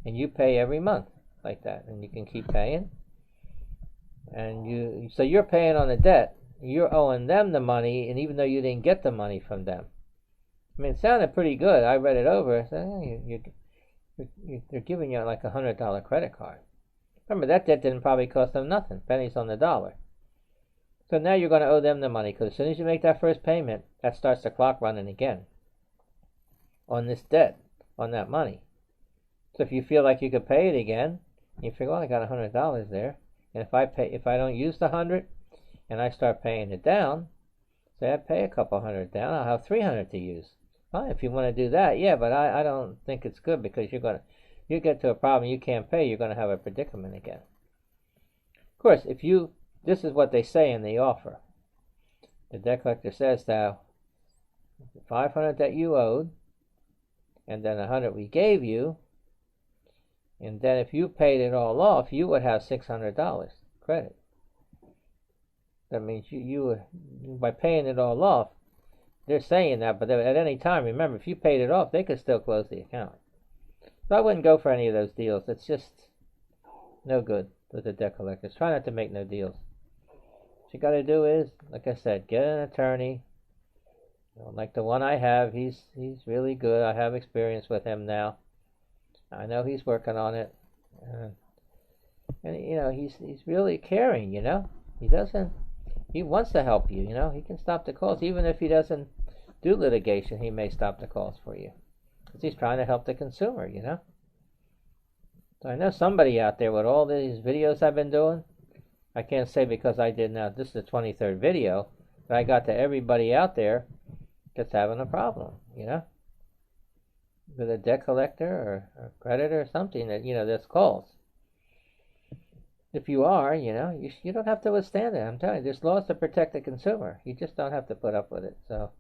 and you pay every month like that, and you can keep paying. And so you're paying on the debt. You're owing them the money, and even though you didn't get the money from them. I mean, it sounded pretty good. I read it over. I said, they're giving you like a $100 credit card. Remember, that debt didn't probably cost them nothing, pennies on the dollar. So now you're going to owe them the money, because as soon as you make that first payment, that starts the clock running again on this debt, on that money. So if you feel like you could pay it again, you figure, well, I got $100 there, and if I don't use the 100 and I start paying it down, say I pay a couple $100 down, I'll have $300 to use. Well, if you want to do that, yeah, but I don't think it's good, because you get to a problem you can't pay, you're going to have a predicament again. Of course, this is what they say in the offer. The debt collector says that $500 that you owed, and then $100 we gave you, and then if you paid it all off, you would have $600 credit. That means you by paying it all off, they're saying that, but at any time, remember, if you paid it off, they could still close the account. So I wouldn't go for any of those deals. It's just no good with the debt collectors. Try not to make no deals. What you got to do is, like I said, get an attorney. Like the one I have, he's really good. I have experience with him now. I know he's working on it, and he's really caring. He wants to help you. He can stop the calls, even if he doesn't do litigation. He may stop the calls for you, because he's trying to help the consumer. So I know somebody out there with all these videos I've been doing. I can't say because I did now. This is the 23rd video, but I got to everybody out there that's having a problem, with a debt collector or creditor or something that, that's calls. if you are, you don't have to withstand it. I'm telling you, there's laws to protect the consumer. You just don't have to put up with it. So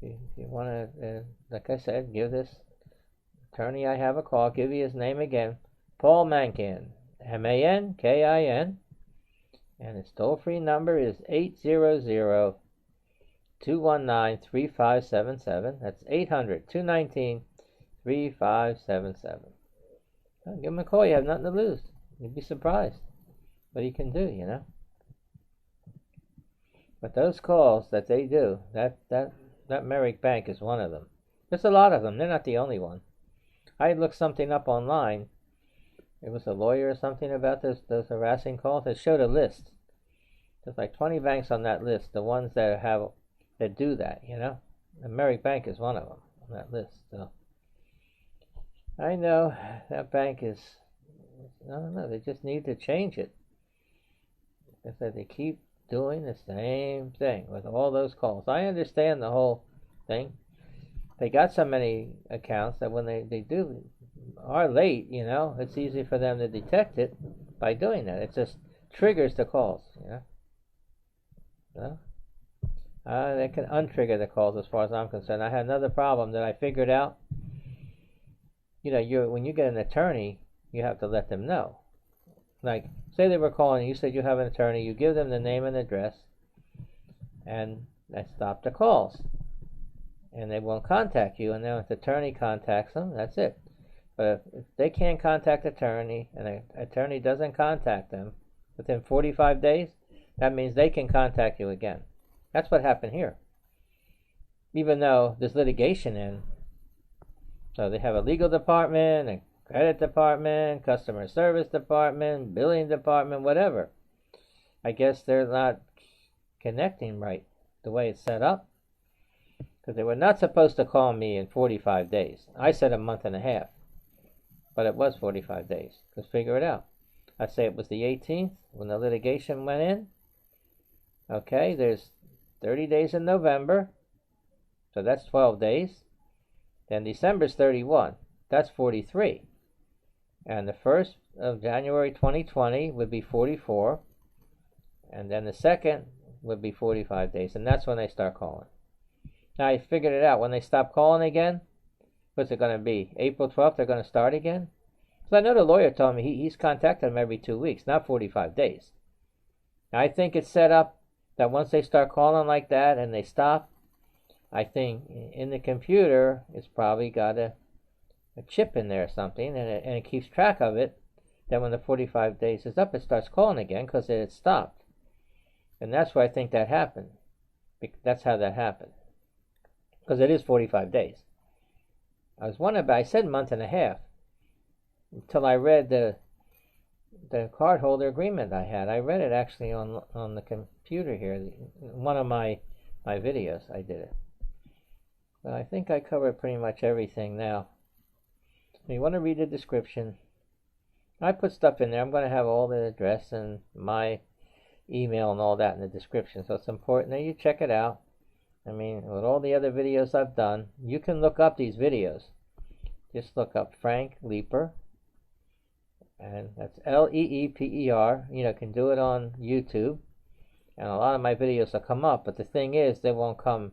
if you want to, like I said, give this attorney I have a call. I'll give you his name again. Paul Mankin, MANKIN. And his toll-free number is 800-219-3577. That's 800-219-3577. Give him a call. You have nothing to lose. You'd be surprised what he can do, But those calls that they do, that Merrick Bank is one of them. There's a lot of them. They're not the only one. I looked something up online. It was a lawyer or something about those harassing calls. It showed a list. There's like 20 banks on that list, the ones that do that, And Merrick Bank is one of them on that list. So I know that bank is, I don't know, they just need to change it. Because they keep doing the same thing with all those calls. I understand the whole thing. They got so many accounts that when they are late, it's easy for them to detect it by doing that. It just triggers the calls, They can untrigger the calls as far as I'm concerned. I had another problem that I figured out. When you get an attorney, you have to let them know. Like, say they were calling, you said you have an attorney, you give them the name and address, and that stopped the calls. And they won't contact you, and then if the attorney contacts them, that's it. But if they can't contact the attorney, and the attorney doesn't contact them within 45 days, that means they can contact you again. That's what happened here. Even though there's litigation in, so they have a legal department, a credit department, customer service department, billing department, whatever. I guess they're not connecting right the way it's set up. Because they were not supposed to call me in 45 days. I said a month and a half. But it was 45 days. Let's figure it out. I say it was the 18th when the litigation went in. Okay, there's 30 days in November. So that's 12 days. Then December's 31. That's 43. And the 1st of January 2020 would be 44. And then the 2nd would be 45 days. And that's when they start calling. Now I figured it out. When they stop calling again, what's it going to be? April 12th, they're going to start again? So I know the lawyer told me he's contacted them every 2 weeks, not 45 days. Now, I think it's set up that once they start calling like that and they stop, I think in the computer it's probably got a chip in there or something, and it keeps track of it. Then when the 45 days is up, it starts calling again because it had stopped. And that's why I think that happened. That's how that happened. Because it is 45 days. I was wondering about, I said month and a half, until I read the cardholder agreement I had. I read it actually on the computer here. One of my videos, I did it. But I think I covered pretty much everything now. If you want to read the description, I put stuff in there. I'm going to have all the address and my email and all that in the description. So it's important that you check it out. I mean, with all the other videos I've done, you can look up these videos. Just look up Frank Leeper, and that's Leeper. Can do it on YouTube, and a lot of my videos will come up. But the thing is, they won't come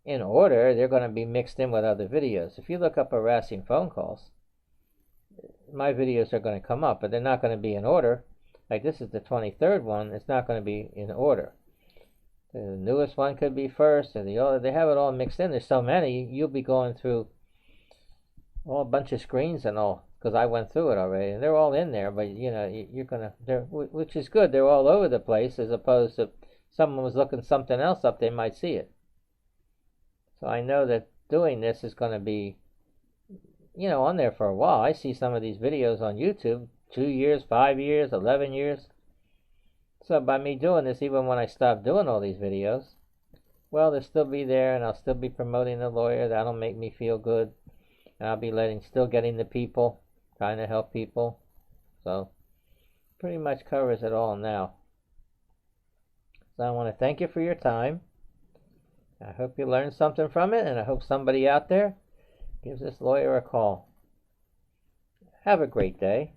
in order. They're going to be mixed in with other videos. If you look up harassing phone calls, my videos are going to come up, but they're not going to be in order. Like this is the 23rd one. It's not going to be in order. The newest one could be first, and they have it all mixed in. There's so many, you'll be going through a bunch of screens and all, because I went through it already, and they're all in there. But you're gonna, which is good. They're all over the place, as opposed to someone was looking something else up, they might see it. So I know that doing this is going to be, on there for a while. I see some of these videos on YouTube, 2 years, 5 years, 11 years. So by me doing this, even when I stop doing all these videos, well, they'll still be there, and I'll still be promoting the lawyer. That'll make me feel good. And I'll be still getting the people, trying to help people. So pretty much covers it all now. So I want to thank you for your time. I hope you learned something from it, and I hope somebody out there gives this lawyer a call. Have a great day.